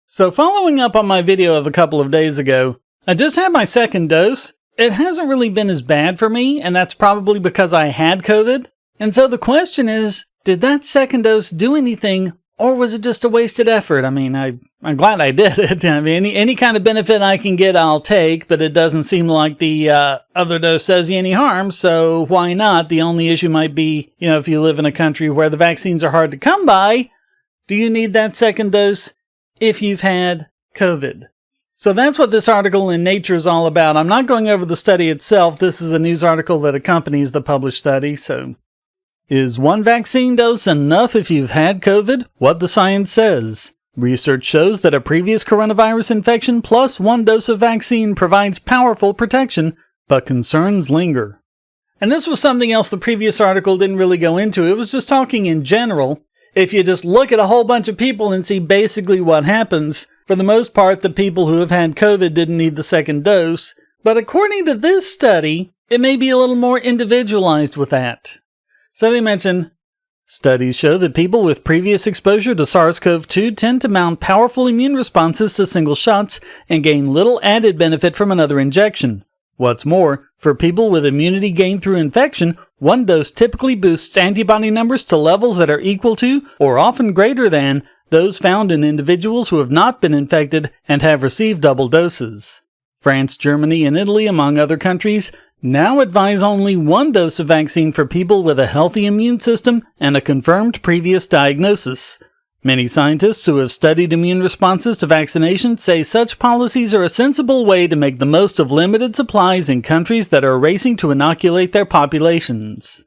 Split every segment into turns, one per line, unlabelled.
So following up on my video of a couple of days ago, I just had my second dose. It hasn't really been as bad for me, and that's probably because I had COVID. And so the question is, did that second dose do anything, or was it just a wasted effort? I mean, I'm glad I did it. I mean, any kind of benefit I can get, I'll take, but it doesn't seem like the other dose does you any harm, so why not? The only issue might be, if you live in a country where the vaccines are hard to come by, do you need that second dose if you've had COVID? So that's what this article in Nature is all about. I'm not going over the study itself. This is a news article that accompanies the published study, so... Is one vaccine dose enough if you've had COVID? What the science says. Research shows that a previous coronavirus infection plus one dose of vaccine provides powerful protection, but concerns linger. And this was something else the previous article didn't really go into. It was just talking in general. If you just look at a whole bunch of people and see basically what happens, for the most part, the people who have had COVID didn't need the second dose. But according to this study, it may be a little more individualized with that. So they mention, studies show that people with previous exposure to SARS-CoV-2 tend to mount powerful immune responses to single shots and gain little added benefit from another injection. What's more, for people with immunity gained through infection, one dose typically boosts antibody numbers to levels that are equal to, or often greater than, those found in individuals who have not been infected and have received double doses. France, Germany, and Italy, among other countries, now advise only one dose of vaccine for people with a healthy immune system and a confirmed previous diagnosis. Many scientists who have studied immune responses to vaccination say such policies are a sensible way to make the most of limited supplies in countries that are racing to inoculate their populations.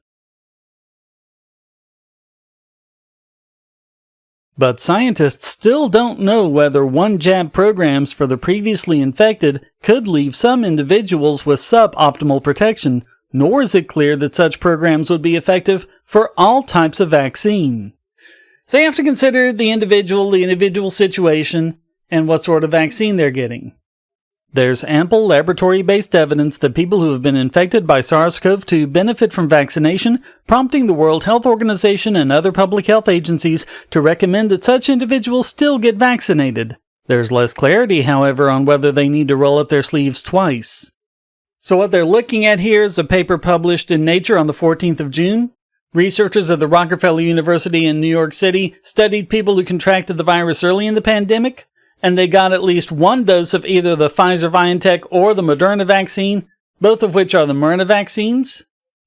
But scientists still don't know whether one-jab programs for the previously infected could leave some individuals with suboptimal protection, nor is it clear that such programs would be effective for all types of vaccine. So you have to consider the individual situation, and what sort of vaccine they're getting. There's ample laboratory-based evidence that people who have been infected by SARS-CoV-2 benefit from vaccination, prompting the World Health Organization and other public health agencies to recommend that such individuals still get vaccinated. There's less clarity, however, on whether they need to roll up their sleeves twice. So what they're looking at here is a paper published in Nature on the 14th of June. Researchers at the Rockefeller University in New York City studied people who contracted the virus early in the pandemic, and they got at least one dose of either the Pfizer-BioNTech or the Moderna vaccine, both of which are the Myrna vaccines.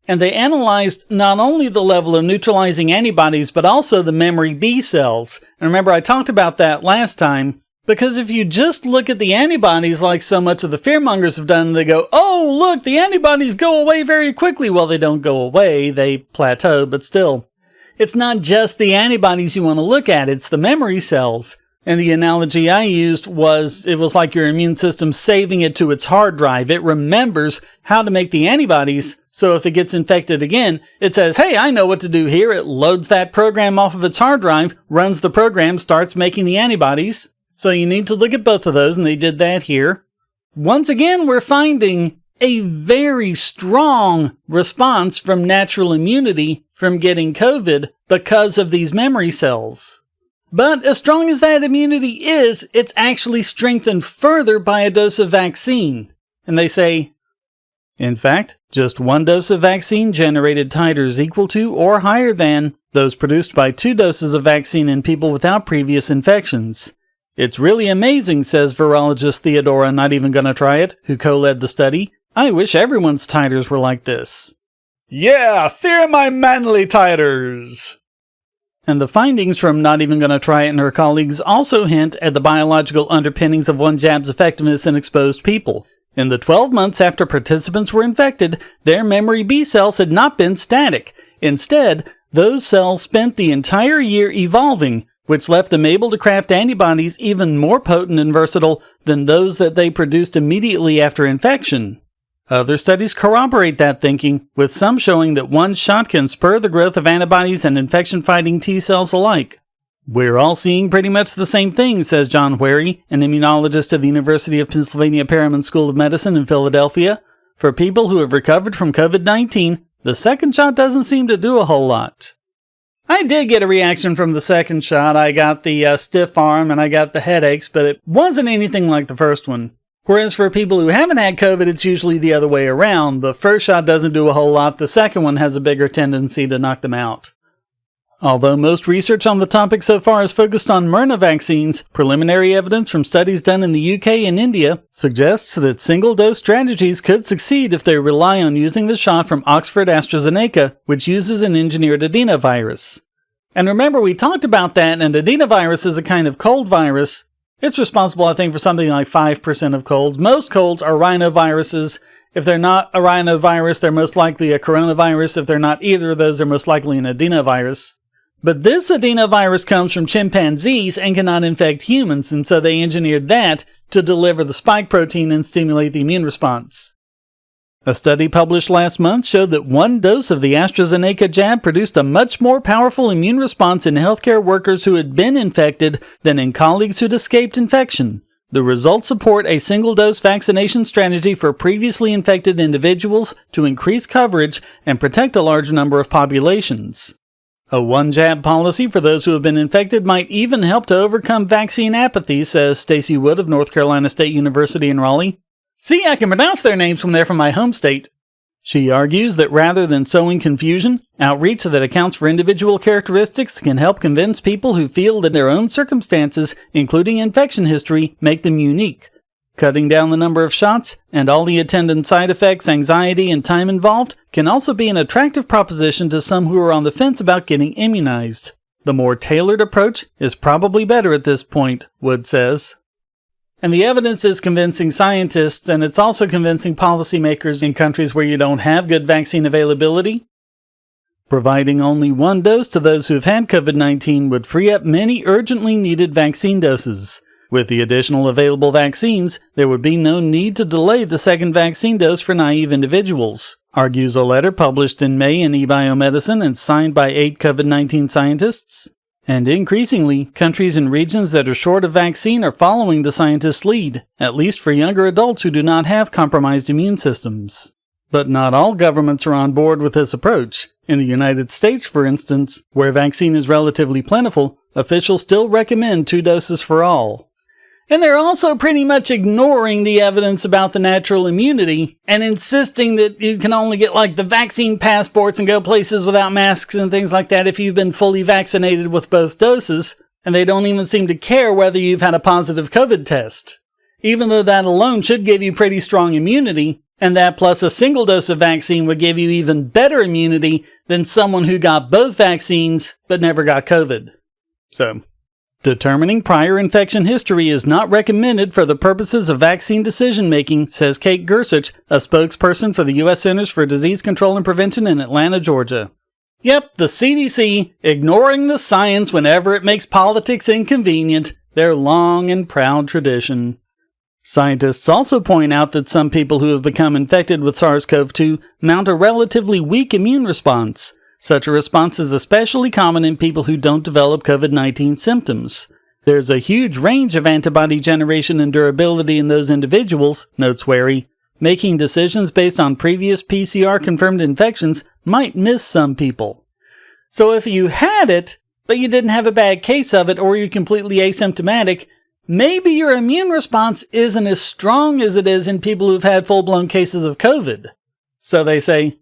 And they analyzed not only the level of neutralizing antibodies, but also the memory B cells. And remember, I talked about that last time, because if you just look at the antibodies like so much of the fearmongers have done, they go, oh, look, the antibodies go away very quickly. Well, they don't go away, they plateau, but still. It's not just the antibodies you want to look at, it's the memory cells. And the analogy I used was, it was like your immune system saving it to its hard drive. It remembers how to make the antibodies, so if it gets infected again, it says, hey, I know what to do here. It loads that program off of its hard drive, runs the program, starts making the antibodies. So you need to look at both of those, and they did that here. Once again, we're finding a very strong response from natural immunity from getting COVID because of these memory cells. But as strong as that immunity is, it's actually strengthened further by a dose of vaccine. And they say, in fact, just one dose of vaccine generated titers equal to or higher than those produced by 2 doses of vaccine in people without previous infections. It's really amazing, says virologist Theodora Not Even Gonna Try It, who co-led the study. I wish everyone's titers were like this. Yeah, fear my manly titers! And the findings from Not Even Gonna Try It and her colleagues also hint at the biological underpinnings of one jab's effectiveness in exposed people. In the 12 months after participants were infected, their memory B cells had not been static. Instead, those cells spent the entire year evolving, which left them able to craft antibodies even more potent and versatile than those that they produced immediately after infection. Other studies corroborate that thinking, with some showing that one shot can spur the growth of antibodies and infection-fighting T cells alike. We're all seeing pretty much the same thing, says John Wherry, an immunologist at the University of Pennsylvania Perelman School of Medicine in Philadelphia. For people who have recovered from COVID-19, the second shot doesn't seem to do a whole lot. I did get a reaction from the second shot. I got the stiff arm and I got the headaches, but it wasn't anything like the first one. Whereas for people who haven't had COVID, it's usually the other way around. The first shot doesn't do a whole lot. The second one has a bigger tendency to knock them out. Although most research on the topic so far is focused on Myrna vaccines, preliminary evidence from studies done in the UK and India suggests that single-dose strategies could succeed if they rely on using the shot from Oxford AstraZeneca, which uses an engineered adenovirus. And remember, we talked about that, and adenovirus is a kind of cold virus. It's responsible, I think, for something like 5% of colds. Most colds are rhinoviruses. If they're not a rhinovirus, they're most likely a coronavirus. If they're not either of those, they're most likely an adenovirus. But this adenovirus comes from chimpanzees and cannot infect humans, and so they engineered that to deliver the spike protein and stimulate the immune response. A study published last month showed that one dose of the AstraZeneca jab produced a much more powerful immune response in healthcare workers who had been infected than in colleagues who'd escaped infection. The results support a single-dose vaccination strategy for previously infected individuals to increase coverage and protect a large number of populations. A one-jab policy for those who have been infected might even help to overcome vaccine apathy, says Stacy Wood of North Carolina State University in Raleigh. See, I can pronounce their names from my home state. She argues that rather than sowing confusion, outreach that accounts for individual characteristics can help convince people who feel that their own circumstances, including infection history, make them unique. Cutting down the number of shots and all the attendant side effects, anxiety, and time involved can also be an attractive proposition to some who are on the fence about getting immunized. The more tailored approach is probably better at this point, Wood says. And the evidence is convincing scientists, and it's also convincing policymakers in countries where you don't have good vaccine availability. Providing only one dose to those who've had COVID-19 would free up many urgently needed vaccine doses. With the additional available vaccines, there would be no need to delay the second vaccine dose for naive individuals, argues a letter published in May in eBiomedicine and signed by 8 COVID-19 scientists. And increasingly, countries and regions that are short of vaccine are following the scientists' lead, at least for younger adults who do not have compromised immune systems. But not all governments are on board with this approach. In the United States, for instance, where vaccine is relatively plentiful, officials still recommend 2 doses for all. And they're also pretty much ignoring the evidence about the natural immunity and insisting that you can only get the vaccine passports and go places without masks and things like that if you've been fully vaccinated with both doses, and they don't even seem to care whether you've had a positive COVID test. Even though that alone should give you pretty strong immunity, and that plus a single dose of vaccine would give you even better immunity than someone who got both vaccines but never got COVID. So, determining prior infection history is not recommended for the purposes of vaccine decision-making, says Kate Gersich, a spokesperson for the U.S. Centers for Disease Control and Prevention in Atlanta, Georgia. Yep, the CDC, ignoring the science whenever it makes politics inconvenient, their long and proud tradition. Scientists also point out that some people who have become infected with SARS-CoV-2 mount a relatively weak immune response. Such a response is especially common in people who don't develop COVID-19 symptoms. There's a huge range of antibody generation and durability in those individuals, notes Wary. Making decisions based on previous PCR-confirmed infections might miss some people. So if you had it, but you didn't have a bad case of it, or you're completely asymptomatic, maybe your immune response isn't as strong as it is in people who've had full-blown cases of COVID. So they say,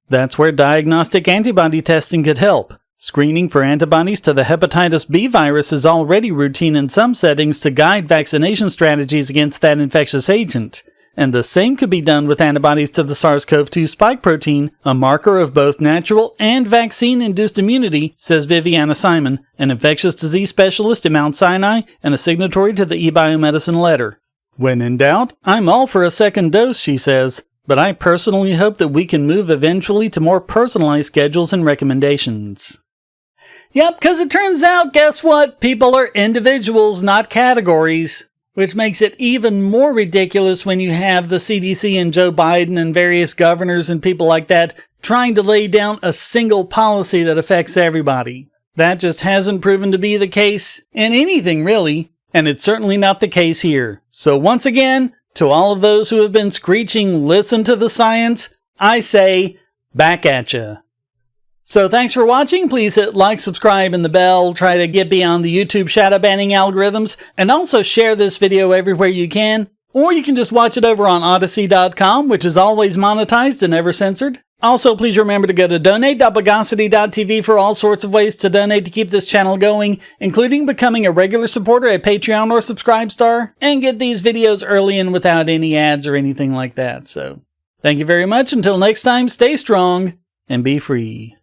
that's where diagnostic antibody testing could help. Screening for antibodies to the hepatitis B virus is already routine in some settings to guide vaccination strategies against that infectious agent. And the same could be done with antibodies to the SARS-CoV-2 spike protein, a marker of both natural and vaccine-induced immunity, says Viviana Simon, an infectious disease specialist at Mount Sinai and a signatory to the eBiomedicine letter. When in doubt, I'm all for a second dose, she says. But I personally hope that we can move eventually to more personalized schedules and recommendations. Yep, because it turns out, guess what? People are individuals, not categories. Which makes it even more ridiculous when you have the CDC and Joe Biden and various governors and people like that trying to lay down a single policy that affects everybody. That just hasn't proven to be the case in anything, really. And it's certainly not the case here. So once again, to all of those who have been screeching, listen to the science, I say, back at ya. So thanks for watching. Please hit like, subscribe, and the bell. Try to get beyond the YouTube shadow banning algorithms. And also share this video everywhere you can. Or you can just watch it over on Odysee.com, which is always monetized and never censored. Also, please remember to go to donate.bogosity.tv for all sorts of ways to donate to keep this channel going, including becoming a regular supporter at Patreon or Subscribestar, and get these videos early and without any ads or anything like that. So, thank you very much. Until next time, stay strong and be free.